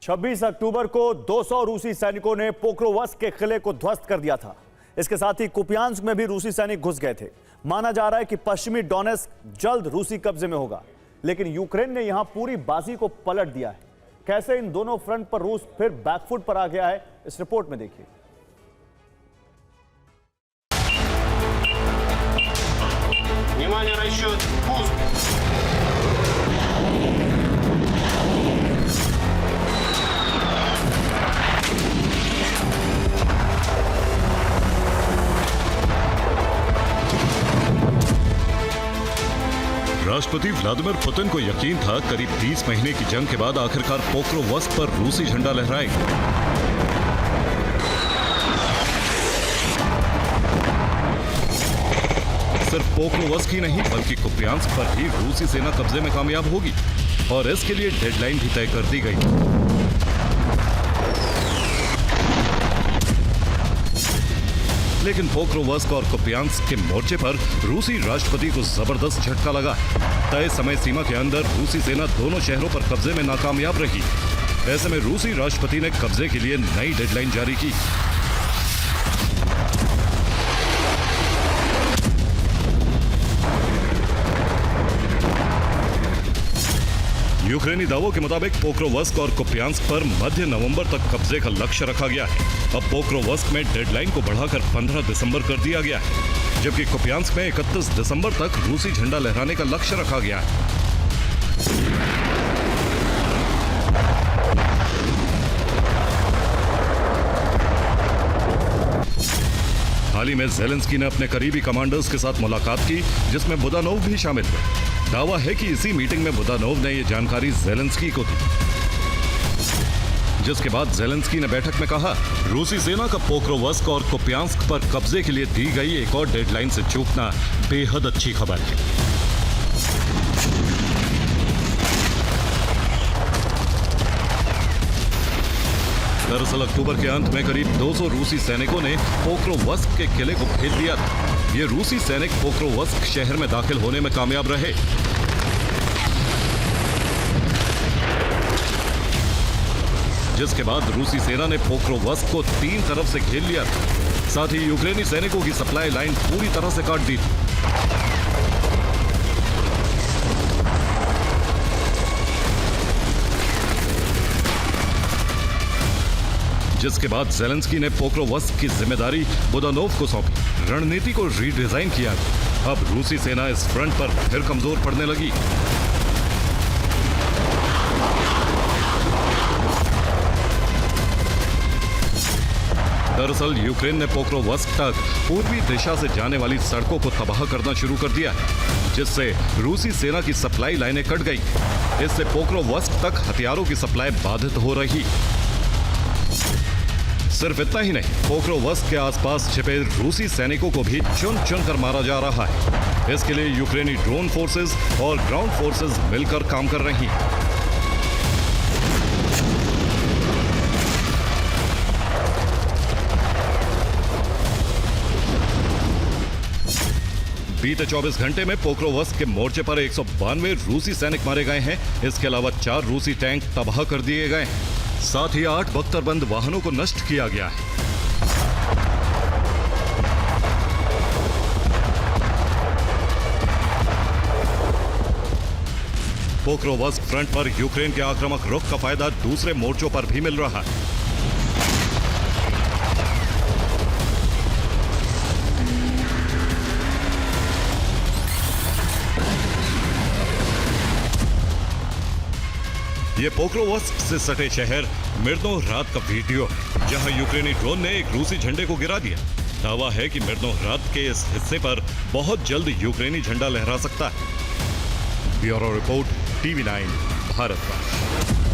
26 अक्टूबर को 200 रूसी सैनिकों ने पोक्रोवस्क के किले को ध्वस्त कर दिया था। इसके साथ ही कुपियांस्क में भी रूसी सैनिक घुस गए थे। माना जा रहा है कि पश्चिमी डोनेस्क जल्द रूसी कब्जे में होगा, लेकिन यूक्रेन ने यहां पूरी बाजी को पलट दिया है। कैसे इन दोनों फ्रंट पर रूस फिर बैकफुट पर आ गया है, इस रिपोर्ट में देखिए। Внимание, расчет, пуск! राष्ट्रपति व्लादिमीर पुतिन को यकीन था करीब 30 महीने की जंग के बाद आखिरकार पोक्रोवस्क पर रूसी झंडा लहराएगा। सिर्फ पोक्रोवस्क ही नहीं बल्कि कुपियांस्क पर भी रूसी सेना कब्जे में कामयाब होगी और इसके लिए डेडलाइन भी तय कर दी गई। लेकिन पोक्रोवस्क और कुपियांस्क के मोर्चे पर रूसी राष्ट्रपति को जबरदस्त झटका लगा। तय समय सीमा के अंदर रूसी सेना दोनों शहरों पर कब्जे में नाकामयाब रही। ऐसे में रूसी राष्ट्रपति ने कब्जे के लिए नई डेडलाइन जारी की। यूक्रेनी दावों के मुताबिक पोक्रोवस्क और कुपियांस्क पर मध्य नवंबर तक कब्जे का लक्ष्य रखा गया है। अब पोक्रोवस्क में डेडलाइन को बढ़ाकर 15 दिसंबर कर दिया गया है, जबकि कुपियांस्क में 31 दिसंबर तक रूसी झंडा लहराने का लक्ष्य रखा गया है। हाल ही में ज़ेलेंस्की ने अपने करीबी कमांडर्स के साथ मुलाकात की, जिसमें बुदानोव भी शामिल हुए। दावा है कि इसी मीटिंग में बुदानोव ने यह जानकारी ज़ेलेंस्की को दी, जिसके बाद ज़ेलेंस्की ने बैठक में कहा, रूसी सेना का पोक्रोवस्क और कुपियांस्क पर कब्जे के लिए दी गई एक और डेडलाइन से चूकना बेहद अच्छी खबर है। दरअसल अक्टूबर के अंत में करीब 200 रूसी सैनिकों ने पोक्रोवस्क के किले को घेर लिया था। ये रूसी सैनिक पोक्रोवस्क शहर में दाखिल होने में कामयाब रहे। जिसके बाद रूसी सेना ने पोक्रोवस्क को 3 तरफ से घेर लिया था। साथ ही यूक्रेनी सैनिकों की सप्लाई लाइन पूरी तरह से काट दी थी। जिसके बाद ज़ेलेंस्की ने पोक्रोवस्क की जिम्मेदारी बुदानोव को सौंपी। रणनीति को रीडिजाइन किया। अब रूसी सेना इस फ्रंट पर फिर कमजोर पड़ने लगी। दरअसल यूक्रेन ने पोक्रोवस्क तक पूर्वी दिशा से जाने वाली सड़कों को तबाह करना शुरू कर दिया, जिससे रूसी सेना की सप्लाई लाइनें कट गई। इससे पोक्रोवस्क तक हथियारों की सप्लाई बाधित हो रही। सिर्फ इतना ही नहीं, पोक्रोवस्क के आसपास छिपे रूसी सैनिकों को भी चुन चुन कर मारा जा रहा है। इसके लिए यूक्रेनी ड्रोन फोर्सेस और ग्राउंड फोर्सेस मिलकर काम कर रही हैं। बीते 24 घंटे में पोक्रोवस्क के मोर्चे पर 192 रूसी सैनिक मारे गए हैं। इसके अलावा 4 रूसी टैंक तबाह कर दिए गए हैं। साथ ही 8 बख्तरबंद वाहनों को नष्ट किया गया है। पोक्रोवस्क फ्रंट पर यूक्रेन के आक्रामक रुख का फायदा दूसरे मोर्चों पर भी मिल रहा है। ये पोक्रोवस्क से सटे शहर मिर्नोहराद का वीडियो है, जहां यूक्रेनी ड्रोन ने एक रूसी झंडे को गिरा दिया। दावा है कि मिर्नोहराद के इस हिस्से पर बहुत जल्द यूक्रेनी झंडा लहरा सकता है। Bureau report, TV9 Bharat.